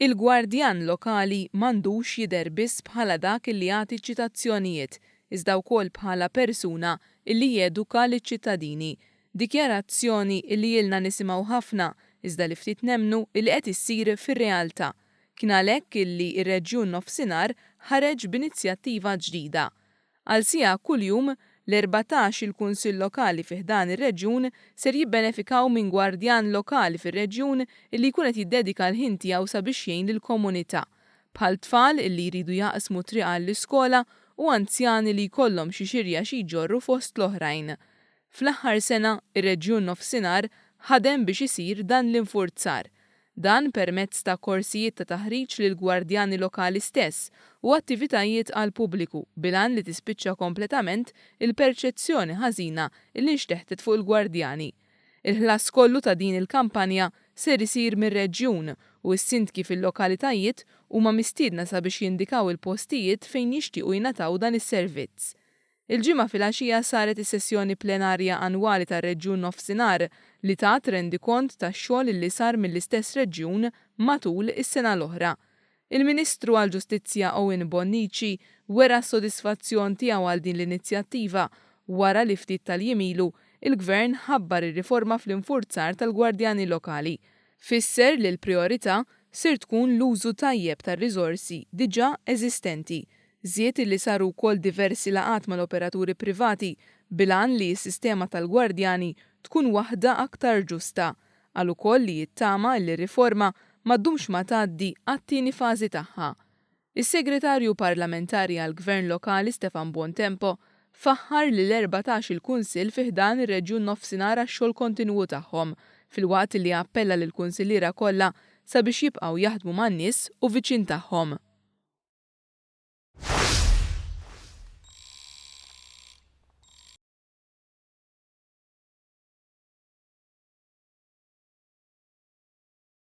Il-gwardjan lokali m'għandux jidher biss bħala dak li jagħti ċitazzjonijiet, iżda wkoll bħala persuna li jeduka liċ-ċittadini. Dikjarazzjoni li ilna nisimgħu ħafna iżda li ftit nemmnu li qed issir fir-realtà. Kien għalhekk illi r-Reġjun Nofsinhar ħareġ b'inizjattiva ġdida. Għal siegħa kuljum l-14 il-Kunsill Lokali fih dan ir-reġjun ser jibbenefikaw minn gwardjan lokali fir-reġjun illi jkun qed jiddedika l-ħin tiegħu sabiex jgħin lill-komunità, bħal tfal illi jridu jaqsmu triq għall-iskola u anzjani li jkollhom xi xirja xi jġorru fost l-oħrajn. Fl-aħħar sena ir-Reġjun Nofsinhar ħadem biex isir dan l-infurzar. Dan permezz ta' korsijiet ta' taħriġ lil gwardjani lokali stess u attivitajiet għal pubbliku bilan li tispiċċa kompletament il-perċezzjoni ħażina li nxteħtet fuq il-gwardjani. Il-ħlas kollu ta' din il-kampanja ser isir mir-reġjun u s-sindki fil-lokalitajiet huma mistiedna sabiex jindikaw il-postijiet fejn jixtiequ jingħataw dan is-servizz. Il-ġimgħa fil-għaxija saret is-sessjoni plenarja annwali tar-Reġjun Nofsinhar li tat rendikont tax-xogħol li sar mill-istess reġjun matul is-sena l-oħra. Il-Ministru għall-Ġustizzja Owen Bonnici wera s-sodisfazzjon tiegħu għal din l-inizjattiva wara li ftit tal-jiem il-Gvern ħabbar ir-riforma fl-infurzar tal-gwardjani lokali. Fisser li l-prijorità sir tkun l-użu tajjeb tar-riżorsi diġà eżistenti. Żied li saru wkoll diversi laqgħat mal-operaturi privati bilan li s-sistema tal-gwardjani tkun waħda aktar ġusta, għal ukoll li jittama li riforma m'għaddumx ma tgħaddi għat-tieni fażi tagħha. Is-Segretarju Parlamentari għall-Gvern Lokali Stefan Bontempo faħħar li l-14 il-Kunsill fih dan ir-Reġjun Nofsinhar għax-xogħol kontinwu tagħhom filwaqt li appella lill-Kunsiliera kollha sabiex jibqgħu jaħdmu man-nies u viċin tagħhom.